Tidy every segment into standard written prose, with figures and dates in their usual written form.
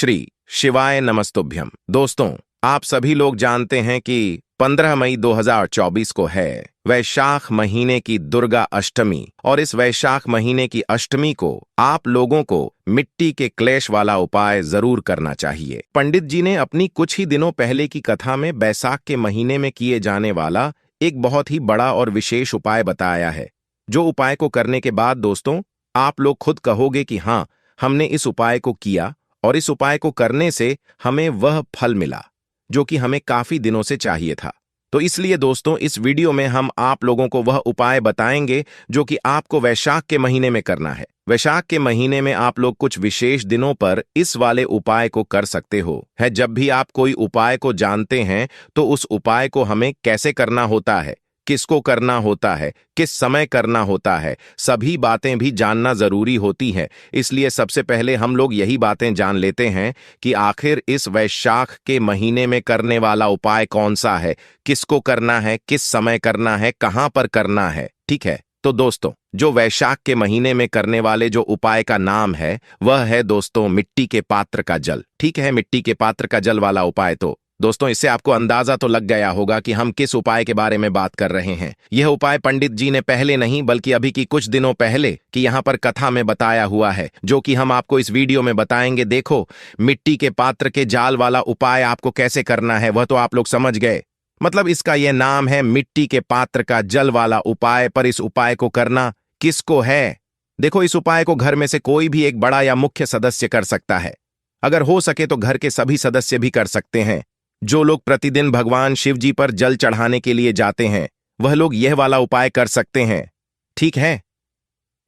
श्री शिवाय नमस्तुभ्यम। दोस्तों, आप सभी लोग जानते हैं कि 15 मई 2024 को है वैशाख महीने की दुर्गा अष्टमी, और इस वैशाख महीने की अष्टमी को आप लोगों को मिट्टी के क्लेश वाला उपाय जरूर करना चाहिए। पंडित जी ने अपनी कुछ ही दिनों पहले की कथा में बैसाख के महीने में किए जाने वाला एक बहुत ही बड़ा और विशेष उपाय बताया है, जो उपाय को करने के बाद दोस्तों आप लोग खुद कहोगे कि हाँ, हमने इस उपाय को किया और इस उपाय को करने से हमें वह फल मिला जो कि हमें काफी दिनों से चाहिए था। तो इसलिए दोस्तों इस वीडियो में हम आप लोगों को वह उपाय बताएंगे जो कि आपको वैशाख के महीने में करना है। वैशाख के महीने में आप लोग कुछ विशेष दिनों पर इस वाले उपाय को कर सकते हो। जब भी आप कोई उपाय को जानते हैं तो उस उपाय को हमें कैसे करना होता है, किसको करना होता है, किस समय करना होता है, सभी बातें भी जानना जरूरी होती है। इसलिए सबसे पहले हम लोग यही बातें जान लेते हैं कि आखिर इस वैशाख के महीने में करने वाला उपाय कौन सा है, किसको करना है, किस समय करना है, कहां पर करना है। ठीक है, तो दोस्तों जो वैशाख के महीने में करने वाले जो उपाय का नाम है वह है दोस्तों मिट्टी के पात्र का जल। ठीक है, मिट्टी के पात्र का जल वाला उपाय। तो दोस्तों इससे आपको अंदाजा तो लग गया होगा कि हम किस उपाय के बारे में बात कर रहे हैं। यह उपाय पंडित जी ने पहले नहीं बल्कि अभी की कुछ दिनों पहले कि यहाँ पर कथा में बताया हुआ है, जो कि हम आपको इस वीडियो में बताएंगे। देखो, मिट्टी के पात्र के जाल वाला उपाय आपको कैसे करना है वह तो आप लोग समझ गए। मतलब इसका यह नाम है मिट्टी के पात्र का जल वाला उपाय। पर इस उपाय को करना किसको है? देखो, इस उपाय को घर में से कोई भी एक बड़ा या मुख्य सदस्य कर सकता है। अगर हो सके तो घर के सभी सदस्य भी कर सकते हैं। जो लोग प्रतिदिन भगवान शिव जी पर जल चढ़ाने के लिए जाते हैं वह लोग यह वाला उपाय कर सकते हैं। ठीक है,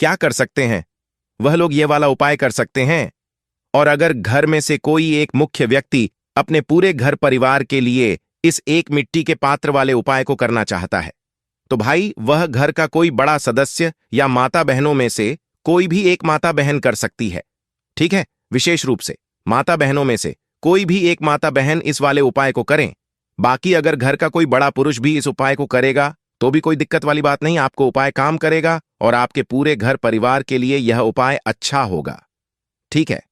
क्या कर सकते हैं? वह लोग यह वाला उपाय कर सकते हैं। और अगर घर में से कोई एक मुख्य व्यक्ति अपने पूरे घर परिवार के लिए इस एक मिट्टी के पात्र वाले उपाय को करना चाहता है तो भाई वह घर का कोई बड़ा सदस्य या माता बहनों में से कोई भी एक माता बहन कर सकती है। ठीक है, विशेष रूप से माता बहनों में से कोई भी एक माता बहन इस वाले उपाय को करें। बाकी अगर घर का कोई बड़ा पुरुष भी इस उपाय को करेगा तो भी कोई दिक्कत वाली बात नहीं, आपको उपाय काम करेगा और आपके पूरे घर परिवार के लिए यह उपाय अच्छा होगा। ठीक है,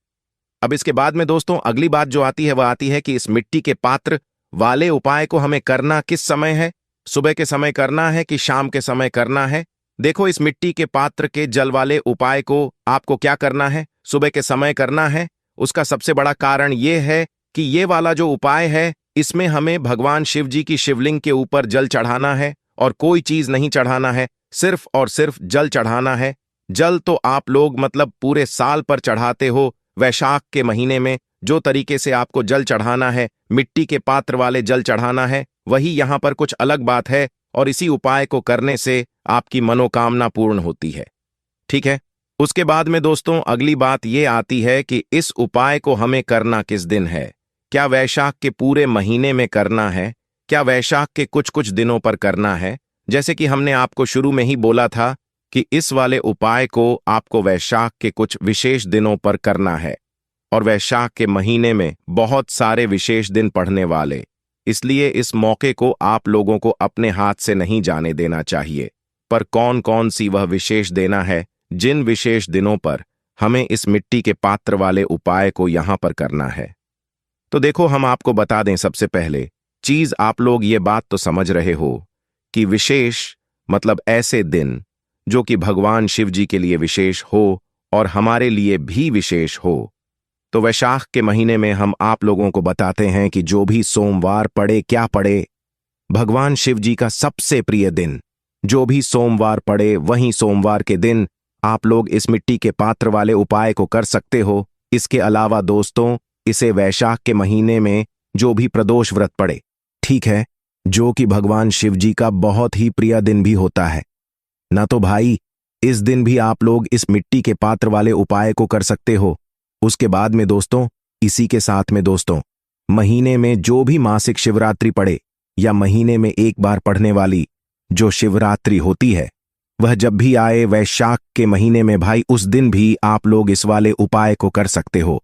अब इसके बाद में दोस्तों अगली बात जो आती है वह आती है कि इस मिट्टी के पात्र वाले उपाय को हमें करना किस समय है। सुबह के समय करना है कि शाम के समय करना है? देखो, इस मिट्टी के पात्र के जल वाले उपाय को आपको क्या करना है, सुबह के समय करना है। उसका सबसे बड़ा कारण यह है कि ये वाला जो उपाय है इसमें हमें भगवान शिव जी की शिवलिंग के ऊपर जल चढ़ाना है और कोई चीज नहीं चढ़ाना है, सिर्फ और सिर्फ जल चढ़ाना है। जल तो आप लोग मतलब पूरे साल पर चढ़ाते हो, वैशाख के महीने में जो तरीके से आपको जल चढ़ाना है, मिट्टी के पात्र वाले जल चढ़ाना है, वही यहां पर कुछ अलग बात है। और इसी उपाय को करने से आपकी मनोकामना पूर्ण होती है। ठीक है, उसके बाद में दोस्तों अगली बात यह आती है कि इस उपाय को हमें करना किस दिन है। क्या वैशाख के पूरे महीने में करना है? क्या वैशाख के कुछ कुछ दिनों पर करना है? जैसे कि हमने आपको शुरू में ही बोला था कि इस वाले उपाय को आपको वैशाख के कुछ विशेष दिनों पर करना है, और वैशाख के महीने में बहुत सारे विशेष दिन पड़ने वाले, इसलिए इस मौके को आप लोगों को अपने हाथ से नहीं जाने देना चाहिए। पर कौन कौन सी वह विशेष देना है जिन विशेष दिनों पर हमें इस मिट्टी के पात्र वाले उपाय को यहां पर करना है? तो देखो, हम आपको बता दें सबसे पहले चीज, आप लोग ये बात तो समझ रहे हो कि विशेष मतलब ऐसे दिन जो कि भगवान शिव जी के लिए विशेष हो और हमारे लिए भी विशेष हो। तो वैशाख के महीने में हम आप लोगों को बताते हैं कि जो भी सोमवार पड़े, क्या पड़े, भगवान शिव जी का सबसे प्रिय दिन जो भी सोमवार पड़े, वहीं सोमवार के दिन आप लोग इस मिट्टी के पात्र वाले उपाय को कर सकते हो। इसके अलावा दोस्तों इसे वैशाख के महीने में जो भी प्रदोष व्रत पड़े, ठीक है, जो कि भगवान शिव जी का बहुत ही प्रिय दिन भी होता है ना, तो भाई इस दिन भी आप लोग इस मिट्टी के पात्र वाले उपाय को कर सकते हो। उसके बाद में दोस्तों इसी के साथ में दोस्तों महीने में जो भी मासिक शिवरात्रि पड़े या महीने में एक बार पढ़ने वाली जो शिवरात्रि होती है, वह जब भी आए वैशाख के महीने में भाई, उस दिन भी आप लोग इस वाले उपाय को कर सकते हो,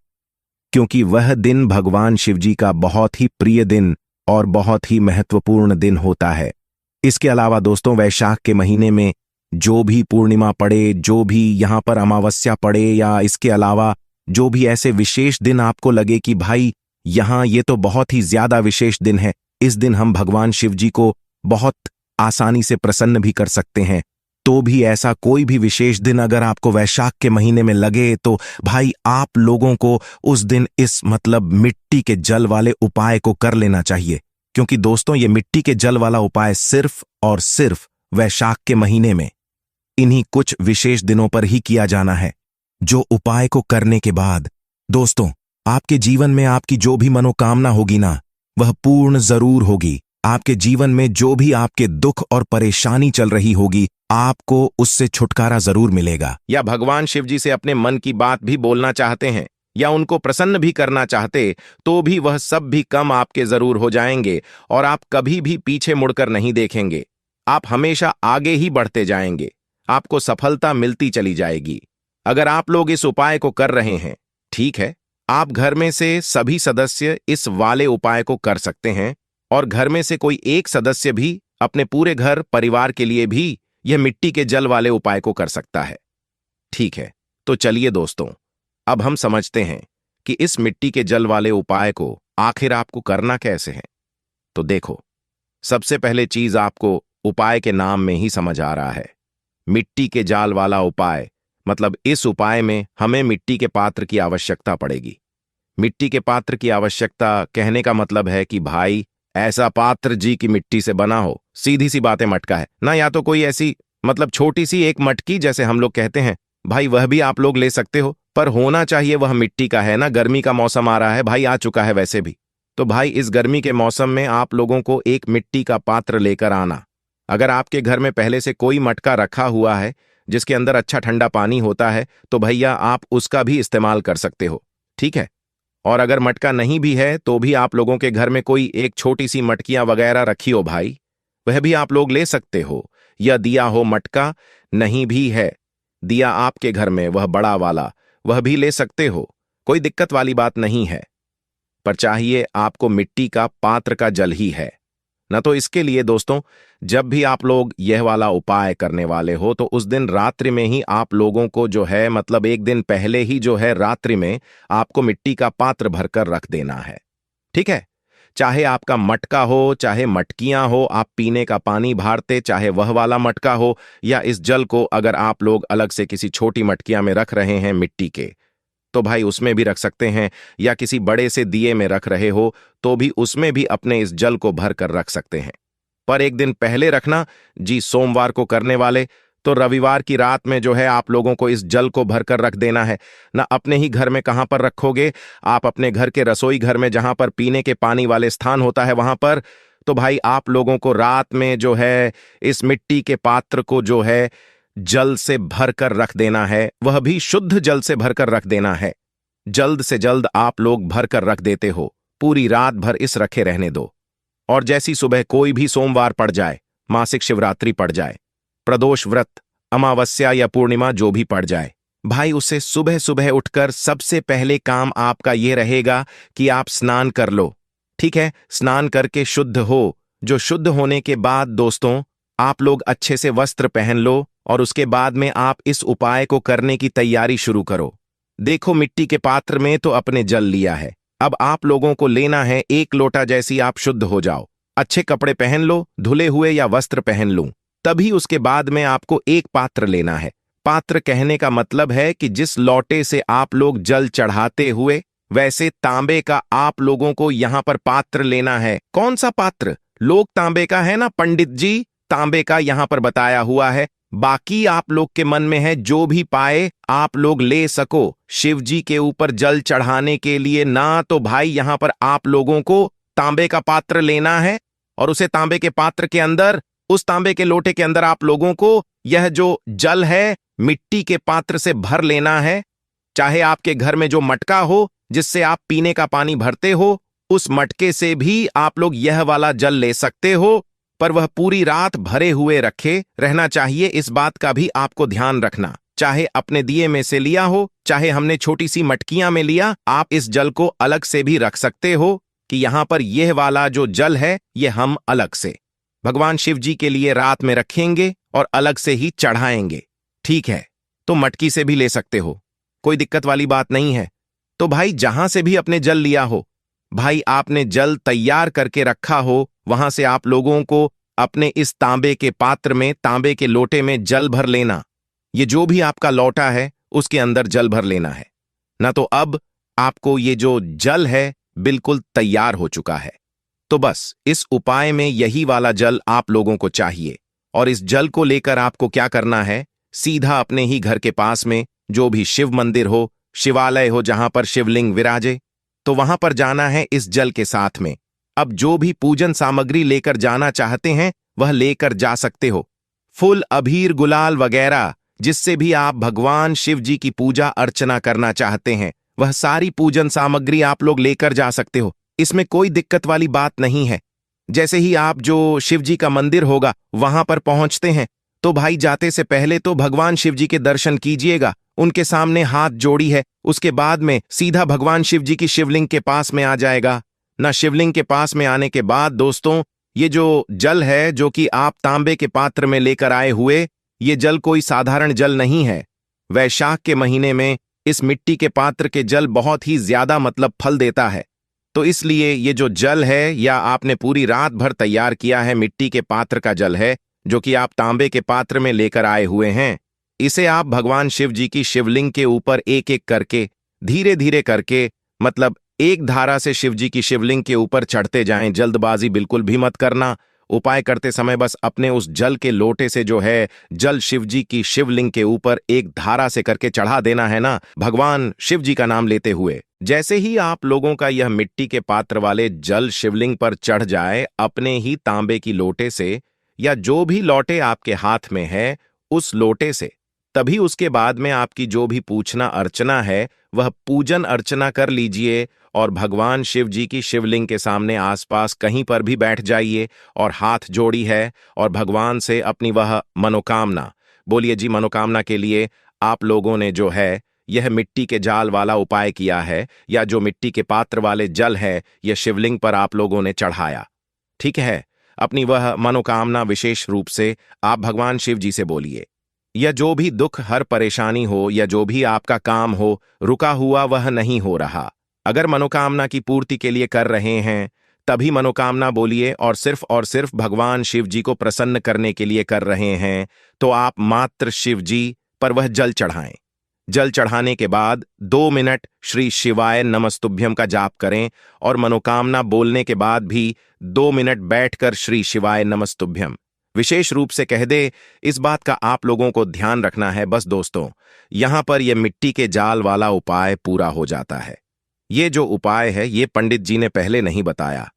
क्योंकि वह दिन भगवान शिव जी का बहुत ही प्रिय दिन और बहुत ही महत्वपूर्ण दिन होता है। इसके अलावा दोस्तों वैशाख के महीने में जो भी पूर्णिमा पड़े, जो भी यहां पर अमावस्या पड़े, या इसके अलावा जो भी ऐसे विशेष दिन आपको लगे कि भाई यहाँ ये तो बहुत ही ज्यादा विशेष दिन है, इस दिन हम भगवान शिव जी को बहुत आसानी से प्रसन्न भी कर सकते हैं, तो भी ऐसा कोई भी विशेष दिन अगर आपको वैशाख के महीने में लगे तो भाई आप लोगों को उस दिन इस मतलब मिट्टी के जल वाले उपाय को कर लेना चाहिए। क्योंकि दोस्तों ये मिट्टी के जल वाला उपाय सिर्फ और सिर्फ वैशाख के महीने में इन्हीं कुछ विशेष दिनों पर ही किया जाना है, जो उपाय को करने के बाद दोस्तों आपके जीवन में आपकी जो भी मनोकामना होगी ना वह पूर्ण जरूर होगी। आपके जीवन में जो भी आपके दुख और परेशानी चल रही होगी आपको उससे छुटकारा जरूर मिलेगा। या भगवान शिव जी से अपने मन की बात भी बोलना चाहते हैं या उनको प्रसन्न भी करना चाहते तो भी वह सब भी कम आपके जरूर हो जाएंगे और आप कभी भी पीछे मुड़कर नहीं देखेंगे। आप हमेशा आगे ही बढ़ते जाएंगे, आपको सफलता मिलती चली जाएगी अगर आप लोग इस उपाय को कर रहे हैं। ठीक है, आप घर में से सभी सदस्य इस वाले उपाय को कर सकते हैं और घर में से कोई एक सदस्य भी अपने पूरे घर परिवार के लिए भी यह मिट्टी के जल वाले उपाय को कर सकता है। ठीक है, तो चलिए दोस्तों अब हम समझते हैं कि इस मिट्टी के जल वाले उपाय को आखिर आपको करना कैसे है। तो देखो, सबसे पहले चीज आपको उपाय के नाम में ही समझ आ रहा है, मिट्टी के जाल वाला उपाय, मतलब इस उपाय में हमें मिट्टी के पात्र की आवश्यकता पड़ेगी। मिट्टी के पात्र की आवश्यकता कहने का मतलब है कि भाई ऐसा पात्र जी की मिट्टी से बना हो, सीधी सी बातें मटका है ना, या तो कोई ऐसी मतलब छोटी सी एक मटकी जैसे हम लोग कहते हैं भाई, वह भी आप लोग ले सकते हो, पर होना चाहिए वह मिट्टी का है ना। गर्मी का मौसम आ रहा है भाई, आ चुका है वैसे भी, तो भाई इस गर्मी के मौसम में आप लोगों को एक मिट्टी का पात्र लेकर आना। अगर आपके घर में पहले से कोई मटका रखा हुआ है जिसके अंदर अच्छा ठंडा पानी होता है तो भैया आप उसका भी इस्तेमाल कर सकते हो। ठीक है, और अगर मटका नहीं भी है तो भी आप लोगों के घर में कोई एक छोटी सी मटकियां वगैरह रखी हो भाई, वह भी आप लोग ले सकते हो। या दिया हो मटका नहीं भी है, दिया आपके घर में वह बड़ा वाला, वह भी ले सकते हो, कोई दिक्कत वाली बात नहीं है। पर चाहिए आपको मिट्टी का पात्र का जल ही है ना। तो इसके लिए दोस्तों जब भी आप लोग यह वाला उपाय करने वाले हो तो उस दिन रात्रि में ही आप लोगों को जो है मतलब एक दिन पहले ही जो है रात्रि में आपको मिट्टी का पात्र भरकर रख देना है। ठीक है, चाहे आपका मटका हो चाहे मटकियां हो, आप पीने का पानी भारते चाहे वह वाला मटका हो, या इस जल को अगर आप लोग अलग से किसी छोटी मटकियां में रख रहे हैं मिट्टी के तो भाई उसमें भी रख सकते हैं, या किसी बड़े से दिए में रख रहे हो तो भी उसमें भी अपने इस जल को भर कर रख सकते हैं। पर एक दिन पहले रखना जी, सोमवार को करने वाले तो रविवार की रात में जो है आप लोगों को इस जल को भरकर रख देना है ना। अपने ही घर में कहां पर रखोगे, आप अपने घर के रसोई घर में जहां पर पीने के पानी वाले स्थान होता है वहां पर। तो भाई आप लोगों को रात में जो है इस मिट्टी के पात्र को जो है जल से भरकर रख देना है, वह भी शुद्ध जल से भरकर रख देना है। जल्द से जल्द आप लोग भरकर रख देते हो, पूरी रात भर इस रखे रहने दो। और जैसी सुबह कोई भी सोमवार पड़ जाए, मासिक शिवरात्रि पड़ जाए, प्रदोष व्रत, अमावस्या या पूर्णिमा जो भी पड़ जाए, भाई उसे सुबह सुबह उठकर सबसे पहले काम आपका यह रहेगा कि आप स्नान कर लो। ठीक है, स्नान करके शुद्ध हो। जो शुद्ध होने के बाद दोस्तों आप लोग अच्छे से वस्त्र पहन लो और उसके बाद में आप इस उपाय को करने की तैयारी शुरू करो। देखो मिट्टी के पात्र में तो अपने जल लिया है, अब आप लोगों को लेना है 1 लोटा, जैसी आप शुद्ध हो जाओ, अच्छे कपड़े पहन लो, धुले हुए या वस्त्र पहन लूं, तभी उसके बाद में आपको एक पात्र लेना है। पात्र कहने का मतलब है कि जिस लोटे से आप लोग जल चढ़ाते हुए वैसे तांबे का आप लोगों को यहां पर पात्र लेना है। कौन सा पात्र? लोग तांबे का है ना पंडित जी, तांबे का यहां पर बताया हुआ है। बाकी आप लोग के मन में है जो भी पाए आप लोग ले सको शिव जी के ऊपर जल चढ़ाने के लिए ना। तो भाई यहां पर आप लोगों को तांबे का पात्र लेना है और उसे तांबे के पात्र के अंदर, उस तांबे के लोटे के अंदर आप लोगों को यह जो जल है मिट्टी के पात्र से भर लेना है। चाहे आपके घर में जो मटका हो जिससे आप पीने का पानी भरते हो, उस मटके से भी आप लोग यह वाला जल ले सकते हो, पर वह पूरी रात भरे हुए रखे रहना चाहिए। इस बात का भी आपको ध्यान रखना, चाहे अपने दिए में से लिया हो चाहे हमने छोटी सी मटकियां में लिया, आप इस जल को अलग से भी रख सकते हो कि यहां पर यह वाला जो जल है यह हम अलग से भगवान शिव जी के लिए रात में रखेंगे और अलग से ही चढ़ाएंगे। ठीक है, तो मटकी से भी ले सकते हो, कोई दिक्कत वाली बात नहीं है। तो भाई जहां से भी अपने जल लिया हो, भाई आपने जल तैयार करके रखा हो, वहां से आप लोगों को अपने इस तांबे के पात्र में, तांबे के लोटे में जल भर लेना। ये जो भी आपका लोटा है उसके अंदर जल भर लेना है ना। तो अब आपको ये जो जल है बिल्कुल तैयार हो चुका है। तो बस इस उपाय में यही वाला जल आप लोगों को चाहिए, और इस जल को लेकर आपको क्या करना है, सीधा अपने ही घर के पास में जो भी शिव मंदिर हो, शिवालय हो जहां पर शिवलिंग विराजे, तो वहां पर जाना है इस जल के साथ में। अब जो भी पूजन सामग्री लेकर जाना चाहते हैं वह लेकर जा सकते हो। फूल, अबीर, गुलाल वगैरह जिससे भी आप भगवान शिव जी की पूजा अर्चना करना चाहते हैं, वह सारी पूजन सामग्री आप लोग लेकर जा सकते हो। इसमें कोई दिक्कत वाली बात नहीं है। जैसे ही आप जो शिव जी का मंदिर होगा वहां पर पहुंचते हैं, तो भाई जाते से पहले तो भगवान शिव जी के दर्शन कीजिएगा। उनके सामने हाथ जोड़ी है, उसके बाद में सीधा भगवान शिव जी की शिवलिंग के पास में आ जाएगा ना। शिवलिंग के पास में आने के बाद दोस्तों, ये जो जल है जो कि आप तांबे के पात्र में लेकर आए हुए, ये जल कोई साधारण जल नहीं है। वैशाख के महीने में इस मिट्टी के पात्र के जल बहुत ही ज्यादा मतलब फल देता है। तो इसलिए ये जो जल है, या आपने पूरी रात भर तैयार किया है मिट्टी के पात्र का जल है जो कि आप तांबे के पात्र में लेकर आए हुए हैं, इसे आप भगवान शिव जी की शिवलिंग के ऊपर एक एक करके, धीरे धीरे करके, मतलब एक धारा से शिव जी की शिवलिंग के ऊपर चढ़ते जाएं। जल्दबाजी बिल्कुल भी मत करना। उपाय करते समय बस अपने उस जल के लोटे से जो है जल शिव जी की शिवलिंग के ऊपर एक धारा से करके चढ़ा देना है ना, भगवान शिव जी का नाम लेते हुए। जैसे ही आप लोगों का यह मिट्टी के पात्र वाले जल शिवलिंग पर चढ़ जाए अपने ही तांबे की लोटे से, या जो भी लोटे आपके हाथ में है उस लोटे से, तभी उसके बाद में आपकी जो भी पूछना अर्चना है वह पूजन अर्चना कर लीजिए, और भगवान शिव जी की शिवलिंग के सामने आसपास कहीं पर भी बैठ जाइए और हाथ जोड़ी है और भगवान से अपनी वह मनोकामना बोलिए जी। मनोकामना के लिए आप लोगों ने जो है यह मिट्टी के जाल वाला उपाय किया है, या जो मिट्टी के पात्र वाले जल है यह शिवलिंग पर आप लोगों ने चढ़ाया, ठीक है। अपनी वह मनोकामना विशेष रूप से आप भगवान शिव जी से बोलिए। या जो भी दुख, हर परेशानी हो, या जो भी आपका काम हो रुका हुआ वह नहीं हो रहा, अगर मनोकामना की पूर्ति के लिए कर रहे हैं तभी मनोकामना बोलिए, और सिर्फ भगवान शिव जी को प्रसन्न करने के लिए कर रहे हैं तो आप मात्र शिव जी पर वह जल चढ़ाएं। जल चढ़ाने के बाद 2 मिनट श्री शिवाय नमस्तुभ्यम का जाप करें, और मनोकामना बोलने के बाद भी 2 मिनट बैठकर श्री शिवाय नमस्तुभ्यम विशेष रूप से कह दे। इस बात का आप लोगों को ध्यान रखना है बस दोस्तों, यहां पर यह मिट्टी के जाल वाला उपाय पूरा हो जाता है। ये जो उपाय है ये पंडित जी ने पहले नहीं बताया,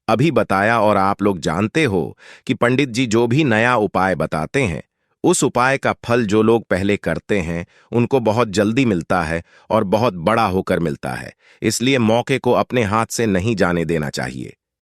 अभी बताया, और आप लोग जानते हो कि पंडित जी जो भी नया उपाय बताते हैं उस उपाय का फल जो लोग पहले करते हैं उनको बहुत जल्दी मिलता है और बहुत बड़ा होकर मिलता है। इसलिए मौके को अपने हाथ से नहीं जाने देना चाहिए।